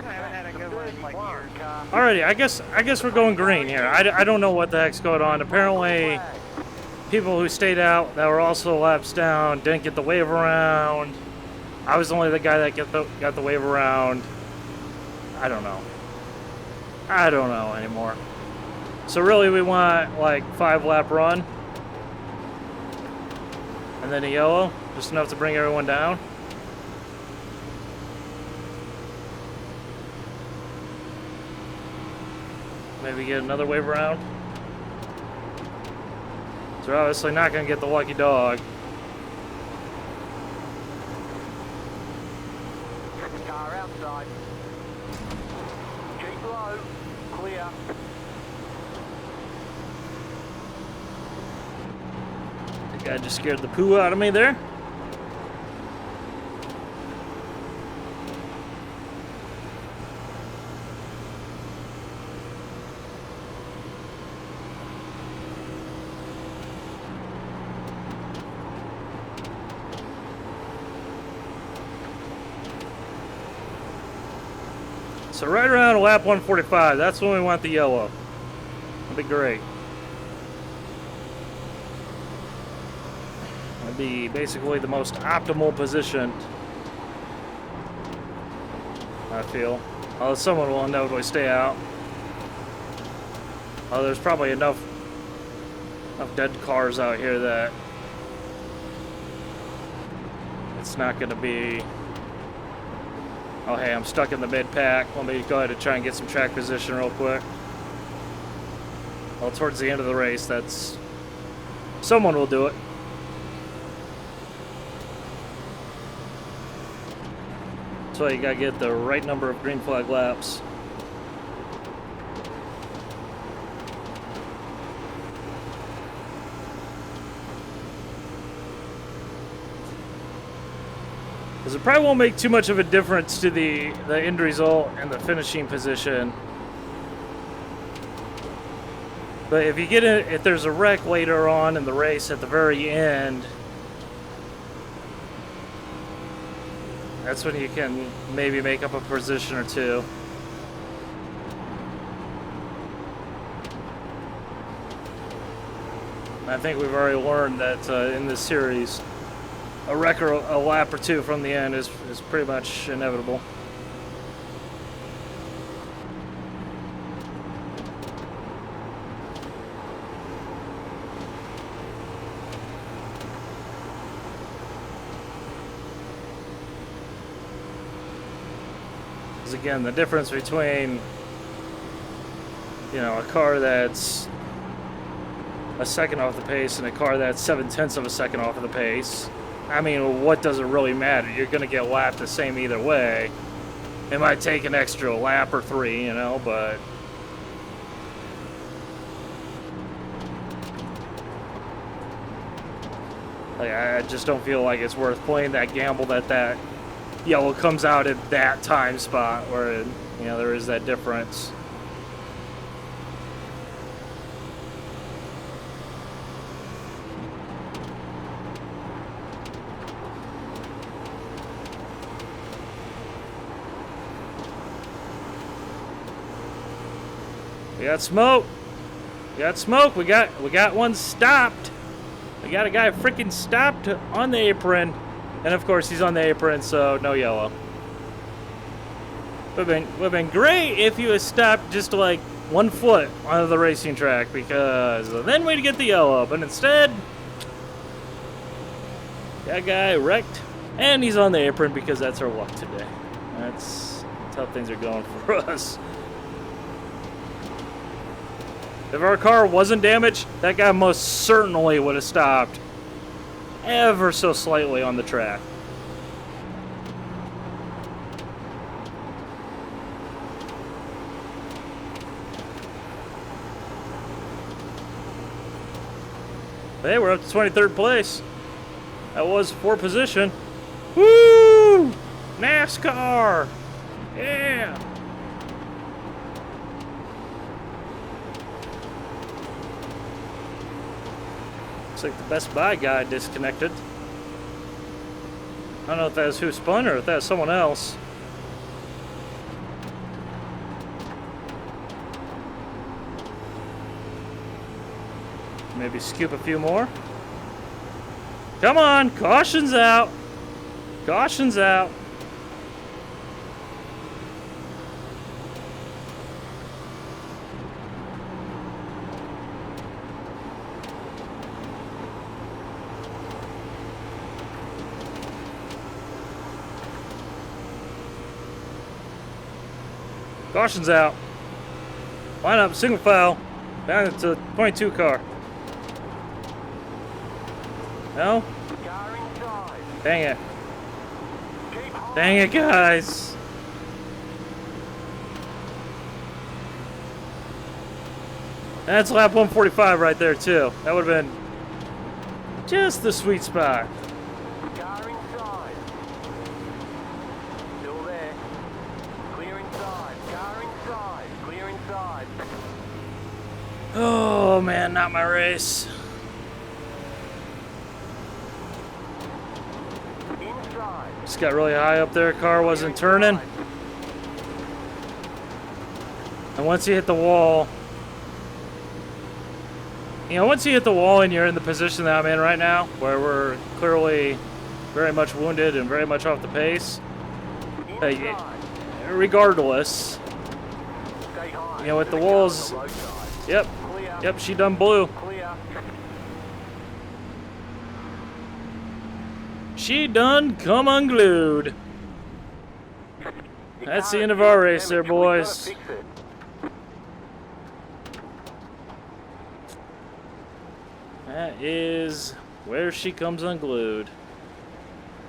I haven't had a good one in like years. Alrighty, I guess we're going green here. I don't know what the heck's going on. Apparently, people who stayed out that were also laps down didn't get the wave around. I was only the guy that got the wave around. I don't know. I don't know anymore. So really, we want like 5-lap run, and then a yellow, just enough to bring everyone down. Maybe get another wave around. So we're obviously not going to get the lucky dog. Car outside. Keep low. Clear. The guy just scared the poo out of me there. So right around lap 145, that's when we want the yellow. That'd be great. That'd be basically the most optimal position, I feel. Although someone will inevitably stay out. Oh, there's probably enough dead cars out here that it's not going to be... Oh, hey, I'm stuck in the mid-pack. Let me go ahead and try and get some track position real quick. Well, towards the end of the race, that's... Someone will do it. That's why you gotta get the right number of green flag laps. Because it probably won't make too much of a difference to the end result and the finishing position. But if you get in, if there's a wreck later on in the race at the very end, that's when you can maybe make up a position or two. I think we've already learned that in this series, a wreck or a lap or two from the end is pretty much inevitable. Because again, the difference between, you know, a car that's a second off the pace and a car that's 0.7 of a second off of the pace, I mean, what does it really matter? You're going to get lapped the same either way. It might take an extra lap or 3, you know, but... like, I just don't feel like it's worth playing that gamble that yellow comes out at that time spot where, you know, there is that difference. We got smoke. We got smoke. We got one stopped. We got a guy freaking stopped on the apron. And of course he's on the apron, so no yellow. Would have been great if you had stopped just like 1 foot onto the racing track, because then we'd get the yellow. But instead, that guy wrecked, and he's on the apron because that's our luck today. That's how things are going for us. If our car wasn't damaged, that guy most certainly would have stopped ever so slightly on the track. Hey, we're up to 23rd place. That was 4th position. Woo! NASCAR! Yeah! Looks like the Best Buy guy disconnected. I don't know if that's who spun or if that's someone else. Maybe scoop a few more. Come on, caution's out. Caution's out. Caution's out. Line up, single file. Down to 22 car. No? Car inside. Dang it. Keep high. Dang it, guys. That's lap 145 right there, too. That would have been just the sweet spot. Car inside. Still there. Clear inside. Car inside. Clear inside. Oh, man, not my race. Inside. Just got really high up there. Car wasn't turning. And once you hit the wall, you know, once you hit the wall and you're in the position that I'm in right now, where we're clearly very much wounded and very much off the pace, Inside. regardless, Stay high. you know, with the To car on walls, the road side. yep, Clear. yep, she done blew. Clear. She done come unglued. You That's can't the end of feel our the race there, damage. We've gotta boys. fix it. That is where she comes unglued.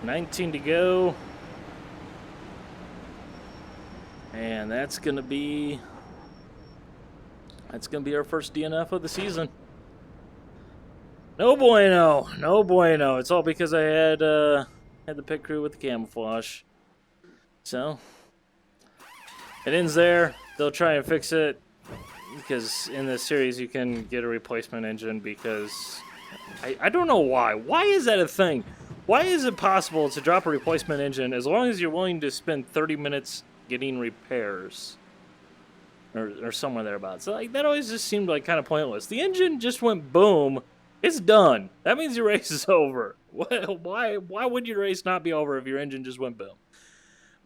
19 to go. And that's gonna be our first DNF of the season. No bueno, no bueno. It's all because I had the pit crew with the camouflage. So it ends there. They'll try and fix it because in this series you can get a replacement engine because I don't know why. Why is that a thing? Why is it possible to drop a replacement engine as long as you're willing to spend 30 minutes getting repairs? Or somewhere thereabouts. So, like, that always just seemed like kind of pointless. The engine just went boom. It's done. That means your race is over. Why would your race not be over if your engine just went boom?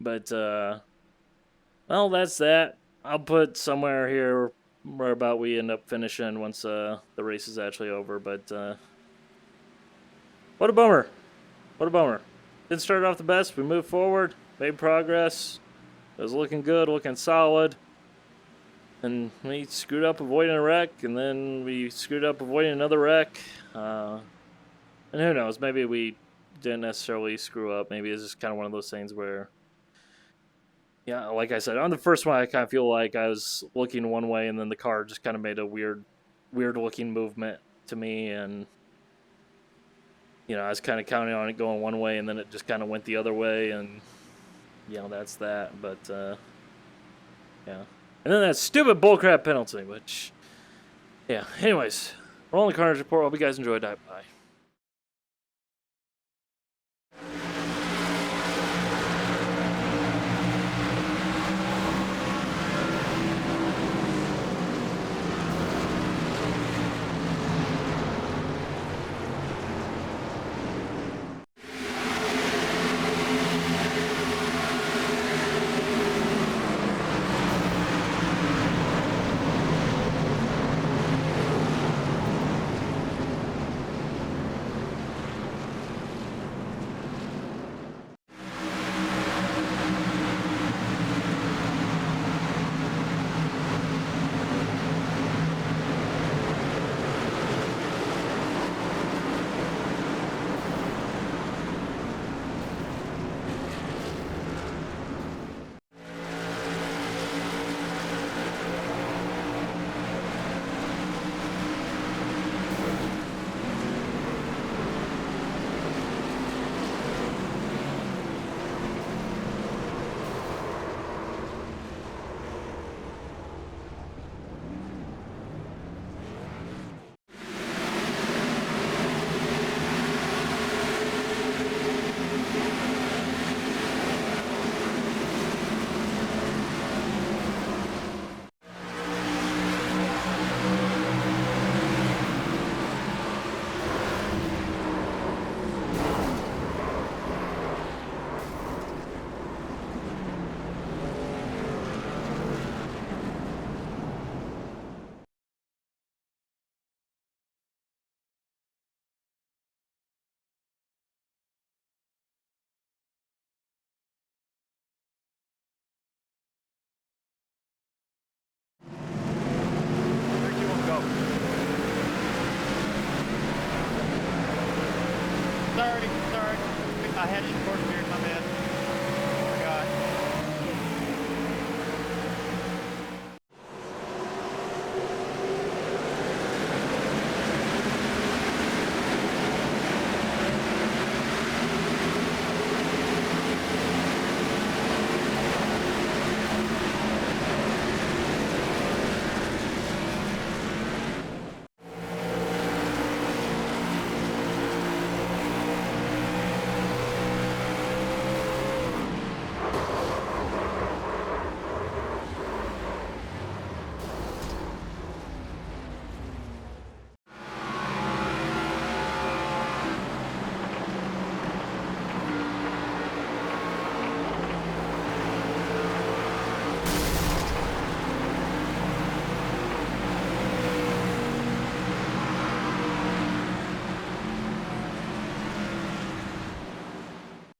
But, well, that's that. I'll put somewhere here where about we end up finishing once the race is actually over. But, what a bummer. What a bummer. Didn't start off the best. We moved forward, made progress. It was looking good, looking solid. And we screwed up avoiding a wreck, and then we screwed up avoiding another wreck. And who knows, maybe we didn't necessarily screw up. Maybe it's just kind of one of those things where, yeah, like I said, on the first one, I kind of feel like I was looking one way, and then the car just kind of made a weird-looking movement to me, and, you know, I was kind of counting on it going one way, and then it just kind of went the other way, and, you know, that's that. But, yeah. And then that stupid bullcrap penalty, which, yeah. Anyways, Rolling Carnage Report. Hope you guys enjoyed that. Bye.